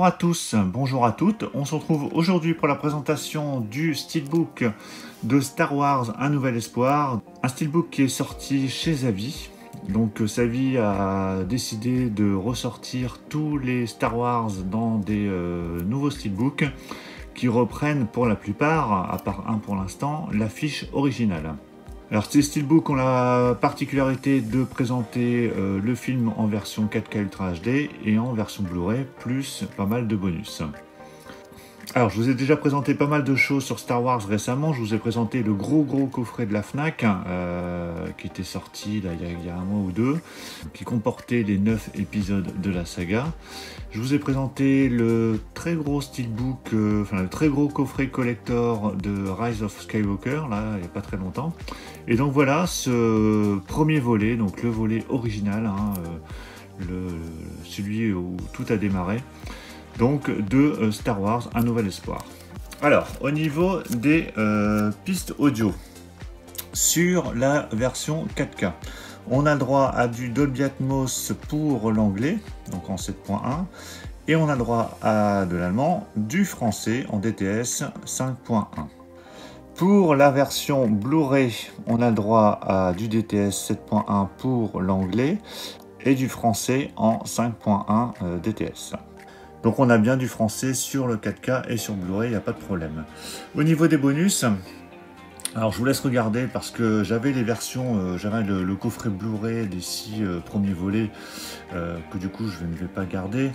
à tous, bonjour à toutes. On se retrouve aujourd'hui pour la présentation du steelbook de Star Wars Un Nouvel Espoir. Un steelbook qui est sorti chez Zavi. Donc Zavi a décidé de ressortir tous les Star Wars dans des nouveaux steelbooks qui reprennent pour la plupart, à part un pour l'instant, l'affiche originale. Alors ces steelbooks ont la particularité de présenter le film en version 4K Ultra HD et en version Blu-ray, plus pas mal de bonus. Alors je vous ai déjà présenté pas mal de choses sur Star Wars récemment. Je vous ai présenté le gros coffret de la Fnac qui était sorti là, il y a un mois ou deux, qui comportait les 9 épisodes de la saga. Je vous ai présenté le très gros steelbook, le très gros coffret collector de Rise of Skywalker, là il n'y a pas très longtemps. Et donc voilà ce premier volet, donc le volet original, celui où tout a démarré. Donc de Star Wars Un Nouvel Espoir. Alors, au niveau des pistes audio, sur la version 4K, on a le droit à du Dolby Atmos pour l'anglais, donc en 7.1, et on a le droit à de l'allemand, du français en DTS 5.1. Pour la version Blu-ray, on a le droit à du DTS 7.1 pour l'anglais, et du français en 5.1 DTS. Donc on a bien du français sur le 4K et sur Blu-ray, il n'y a pas de problème. Au niveau des bonus, alors je vous laisse regarder parce que j'avais les versions, j'avais le coffret Blu-ray des 6 premiers volets que du coup je ne vais pas garder,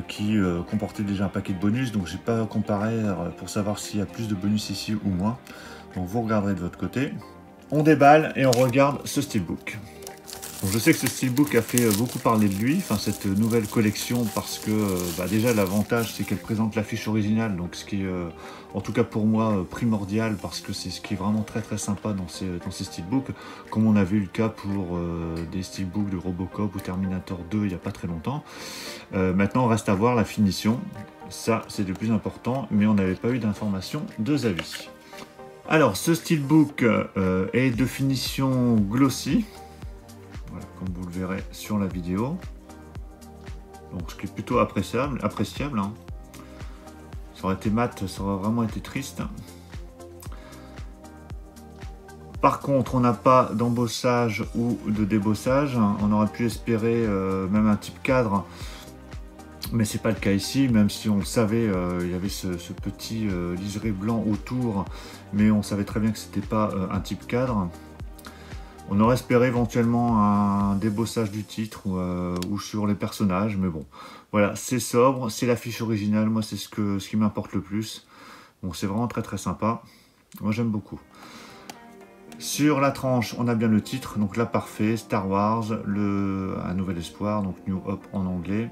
qui comportait déjà un paquet de bonus, donc j'ai pas comparé pour savoir s'il y a plus de bonus ici ou moins. Donc vous regarderez de votre côté. On déballe et on regarde ce steelbook. Donc je sais que ce steelbook a fait beaucoup parler de lui, enfin cette nouvelle collection, parce que déjà l'avantage c'est qu'elle présente l'affiche originale, donc ce qui est en tout cas pour moi primordial, parce que c'est ce qui est vraiment très sympa dans ces steelbooks, comme on avait eu le cas pour des steelbooks de Robocop ou Terminator 2 il n'y a pas très longtemps. Maintenant on reste à voir la finition, ça c'est le plus important, mais on n'avait pas eu d'informations de Zavi. Alors ce steelbook est de finition glossy. Voilà, comme vous le verrez sur la vidéo. Donc ce qui est plutôt appréciable. Hein. Ça aurait été mat, ça aurait vraiment été triste. Par contre, on n'a pas d'embossage ou de débossage. On aurait pu espérer même un type cadre, mais c'est pas le cas ici, même si on le savait, il y avait ce petit liseré blanc autour, mais on savait très bien que c'était pas un type cadre. On aurait espéré éventuellement un débossage du titre ou sur les personnages, mais bon, voilà, c'est sobre, c'est l'affiche originale, moi c'est ce qui m'importe le plus. Bon, c'est vraiment très sympa, moi j'aime beaucoup. Sur la tranche, on a bien le titre, donc là parfait, Star Wars, Un Nouvel Espoir, donc New Hope en anglais.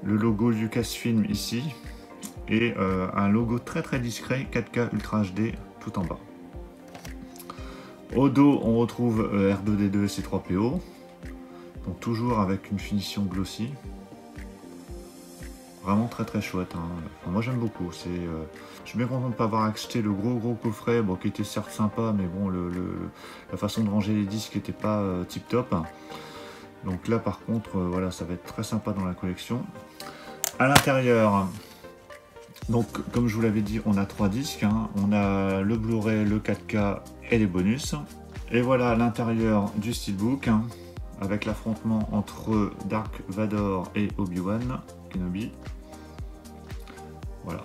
Le logo Lucasfilm ici, et un logo très discret, 4K Ultra HD, tout en bas. Au dos, on retrouve R2D2 et C3PO, donc toujours avec une finition glossy. Vraiment très chouette. Hein. Enfin, moi j'aime beaucoup. Je suis bien content de ne pas avoir acheté le gros coffret, bon, qui était certes sympa, mais bon, la façon de ranger les disques n'était pas tip top. Donc là par contre, voilà, ça va être très sympa dans la collection. À l'intérieur, donc comme je vous l'avais dit, on a 3 disques, hein. On a le Blu-ray, le 4K et les bonus. Et voilà l'intérieur du steelbook, hein, avec l'affrontement entre Dark Vador et Obi-Wan Kenobi. Voilà,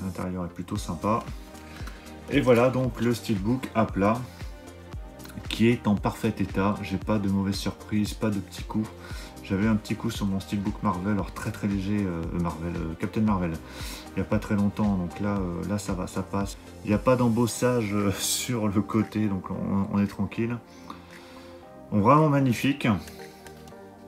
l'intérieur est plutôt sympa. Et voilà donc le steelbook à plat, qui est en parfait état. J'ai pas de mauvaise surprise, pas de petits coups. J'avais un petit coup sur mon steelbook Marvel, alors très léger, Captain Marvel, il n'y a pas très longtemps, donc là ça va, ça passe. Il n'y a pas d'embossage sur le côté, donc on est tranquille. Donc vraiment magnifique.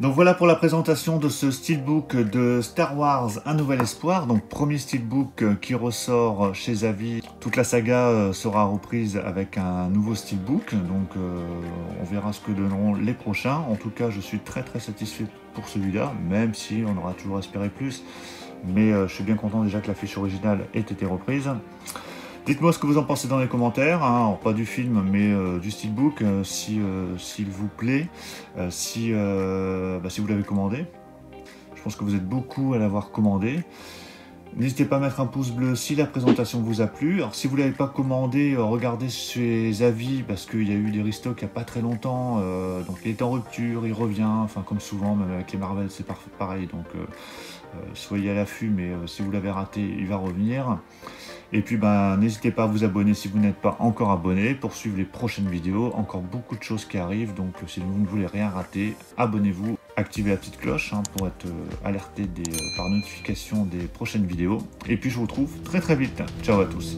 Donc voilà pour la présentation de ce steelbook de Star Wars Un Nouvel Espoir, donc premier steelbook qui ressort chez Zavi. Toute la saga sera reprise avec un nouveau steelbook, donc on verra ce que donneront les prochains. En tout cas, je suis très satisfait pour celui-là, même si on aura toujours espéré plus. Mais je suis bien content déjà que l'affiche originale ait été reprise. Dites-moi ce que vous en pensez dans les commentaires, hein. Alors, pas du film mais du steelbook, s'il vous plaît, si vous l'avez commandé. Je pense que vous êtes beaucoup à l'avoir commandé. N'hésitez pas à mettre un pouce bleu si la présentation vous a plu. Alors si vous ne l'avez pas commandé, regardez ses avis parce qu'il y a eu des restocks il n'y a pas très longtemps. Donc il est en rupture, il revient, enfin comme souvent, même avec les Marvel c'est pareil. Donc soyez à l'affût, mais si vous l'avez raté, il va revenir. Et puis n'hésitez pas à vous abonner si vous n'êtes pas encore abonné pour suivre les prochaines vidéos. Encore beaucoup de choses qui arrivent, donc si vous ne voulez rien rater, abonnez-vous. Activez la petite cloche pour être alerté par notification des prochaines vidéos. Et puis je vous retrouve très vite. Ciao à tous.